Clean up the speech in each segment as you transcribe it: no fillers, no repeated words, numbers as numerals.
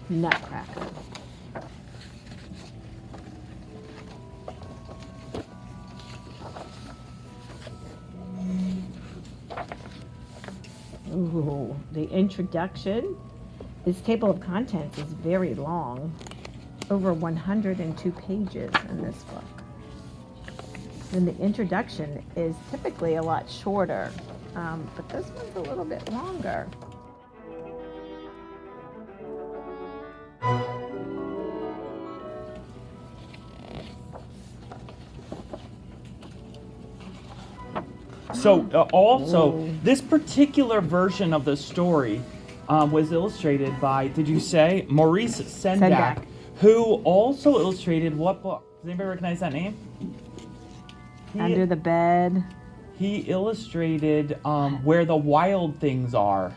Nutcracker. Ooh, the introduction. This table of contents is very long. Over 102 pages in this book. And the introduction is typically a lot shorter, but this one's a little bit longer. So also, this particular version of the story was illustrated by, did you say, Maurice Sendak, who also illustrated what book? Does anybody recognize that name? Under the Bed. He illustrated Where the Wild Things Are.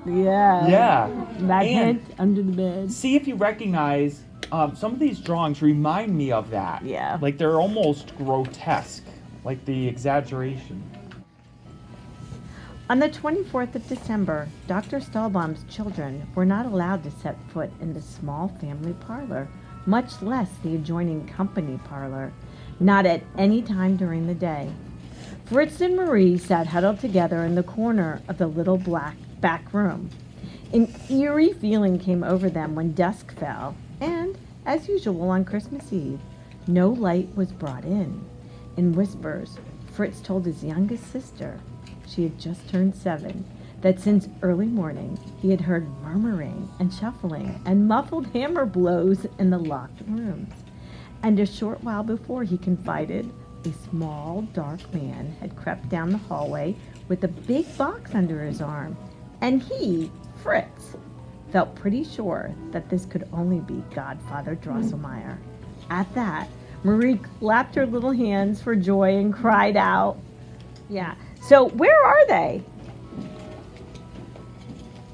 Yeah. Yeah. That hint, Under the Bed. See if you recognize, some of these drawings remind me of that. Yeah. Like they're almost grotesque, like the exaggeration. On the 24th of December, Dr. Stahlbaum's children were not allowed to set foot in the small family parlor, much less the adjoining company parlor, not at any time during the day. Fritz and Marie sat huddled together in the corner of the little black back room. An eerie feeling came over them when dusk fell, and, as usual on Christmas Eve, no light was brought in. In whispers, Fritz told his youngest sister, she had just turned 7, that since early morning he had heard murmuring and shuffling and muffled hammer blows in the locked rooms. And a short while before, he confided, a small, dark man had crept down the hallway with a big box under his arm, and he, Fritz, felt pretty sure that this could only be Godfather Drosselmeyer. At that, Marie clapped her little hands for joy and cried out. Yeah. So where are they?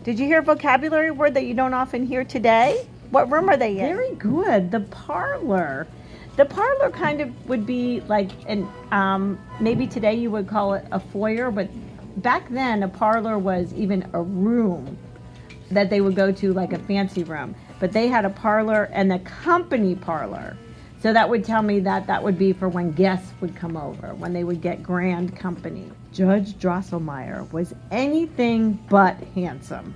Did you hear a vocabulary word that you don't often hear today? What room are they in? Very good. The parlor. The parlor kind of would be like, maybe today you would call it a foyer, but back then a parlor was even a room that they would go to, like a fancy room. But they had a parlor and a company parlor. So that would tell me that that would be for when guests would come over, when they would get grand company. Judge Drosselmeyer was anything but handsome.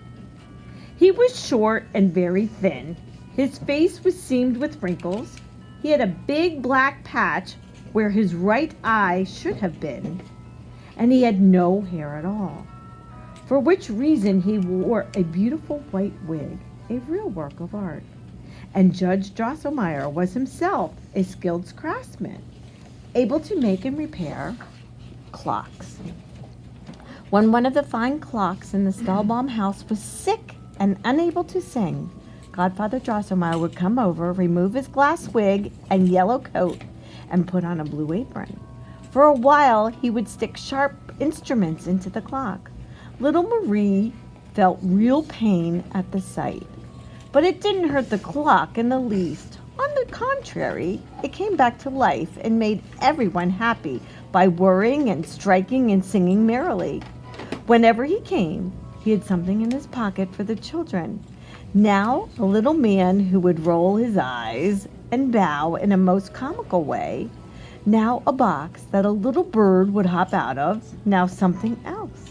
He was short and very thin. His face was seamed with wrinkles. He had a big black patch where his right eye should have been, and he had no hair at all, for which reason he wore a beautiful white wig, a real work of art. And Judge Drosselmeyer was himself a skilled craftsman, able to make and repair clocks. When one of the fine clocks in the Stahlbaum house was sick and unable to sing, Godfather Drosselmeyer would come over, remove his glass wig and yellow coat, and put on a blue apron. For a while, he would stick sharp instruments into the clock. Little Marie felt real pain at the sight. But it didn't hurt the clock in the least. On the contrary, it came back to life and made everyone happy by whirring and striking and singing merrily. Whenever he came, he had something in his pocket for the children. Now a little man who would roll his eyes and bow in a most comical way. Now a box that a little bird would hop out of. Now something else.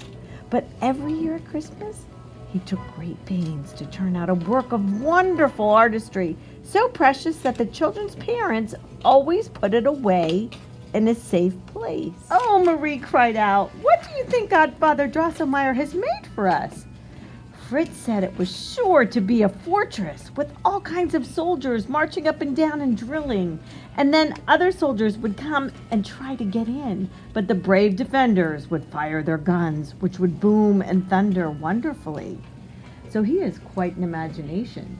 But every year at Christmas, he took great pains to turn out a work of wonderful artistry, so precious that the children's parents always put it away in a safe place. Oh, Marie cried out, what do you think Godfather Drosselmeyer has made for us? Fritz said it was sure to be a fortress with all kinds of soldiers marching up and down and drilling. And then other soldiers would come and try to get in, but the brave defenders would fire their guns, which would boom and thunder wonderfully. So he has quite an imagination.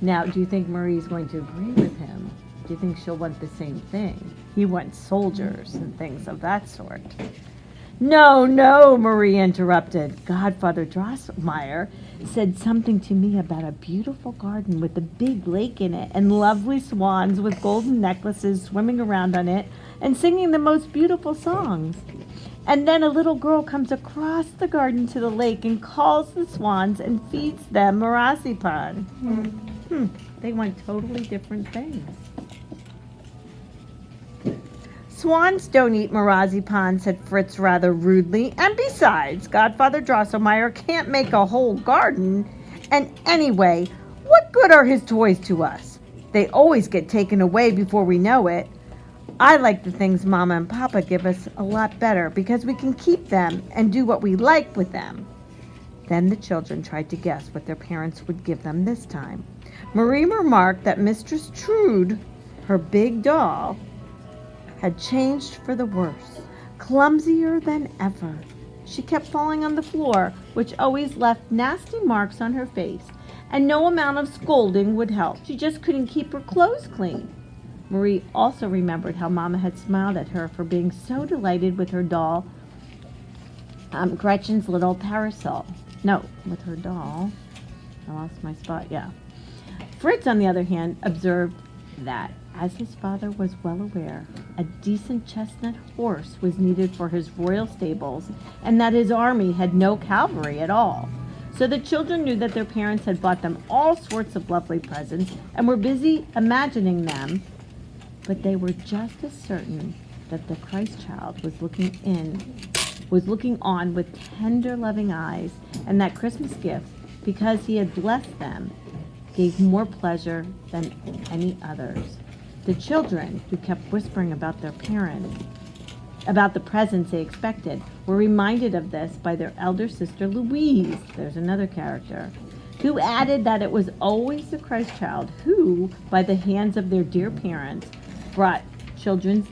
Now, do you think Marie's going to agree with him? Do you think she'll want the same thing? He wants soldiers and things of that sort. No, no, Marie interrupted. Godfather Drosselmeyer said something to me about a beautiful garden with a big lake in it and lovely swans with golden necklaces swimming around on it and singing the most beautiful songs. And then a little girl comes across the garden to the lake and calls the swans and feeds them marzipan. They want totally different things. Swans don't eat marzipan, said Fritz rather rudely. And besides, Godfather Drosselmeyer can't make a whole garden. And anyway, what good are his toys to us? They always get taken away before we know it. I like the things Mama and Papa give us a lot better because we can keep them and do what we like with them. Then the children tried to guess what their parents would give them this time. Marie remarked that Mistress Trude, her big doll, had changed for the worse, clumsier than ever. She kept falling on the floor, which always left nasty marks on her face, and no amount of scolding would help. She just couldn't keep her clothes clean. Marie also remembered how Mama had smiled at her for being so delighted with her doll, Gretchen's little parasol. No, with her doll. I lost my spot, yeah. Fritz, on the other hand, observed that, as his father was well aware, a decent chestnut horse was needed for his royal stables, and that his army had no cavalry at all. So the children knew that their parents had bought them all sorts of lovely presents and were busy imagining them, but they were just as certain that the Christ child was looking on with tender, loving eyes, and that Christmas gifts, because he had blessed them, gave more pleasure than any others. The children, who kept whispering about their parents, about the presents they expected, were reminded of this by their elder sister Louise, there's another character, who added that it was always the Christ child who, by the hands of their dear parents, brought children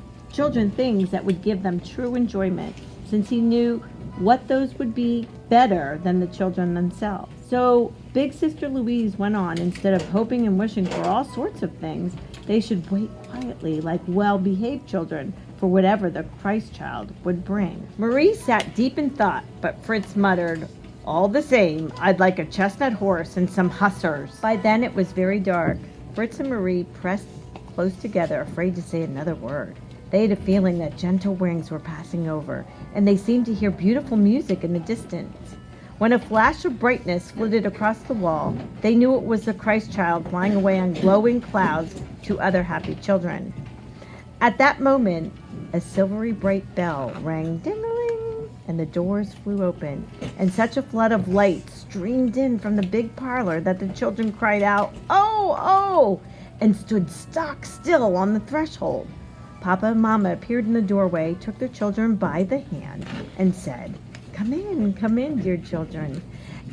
things that would give them true enjoyment, since he knew what those would be better than the children themselves. So Big Sister Louise went on, instead of hoping and wishing for all sorts of things, they should wait quietly like well-behaved children for whatever the Christ child would bring. Marie sat deep in thought, but Fritz muttered, "All the same, I'd like a chestnut horse and some hussars." By then it was very dark. Fritz and Marie pressed close together, afraid to say another word. They had a feeling that gentle wings were passing over, and they seemed to hear beautiful music in the distance. When a flash of brightness flitted across the wall, they knew it was the Christ child flying away on glowing clouds to other happy children. At that moment, a silvery bright bell rang ding-a-ling, and the doors flew open, and such a flood of light streamed in from the big parlor that the children cried out, "Oh, oh!" and stood stock still on the threshold. Papa and Mama appeared in the doorway, took the children by the hand, and said, come in, dear children,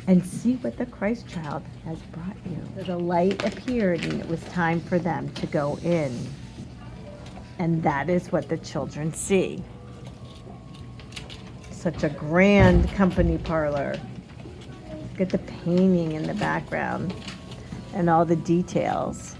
and see what the Christ child has brought you." So the light appeared, and it was time for them to go in. And that is what the children see. Such a grand company parlor. Look at the painting in the background and all the details.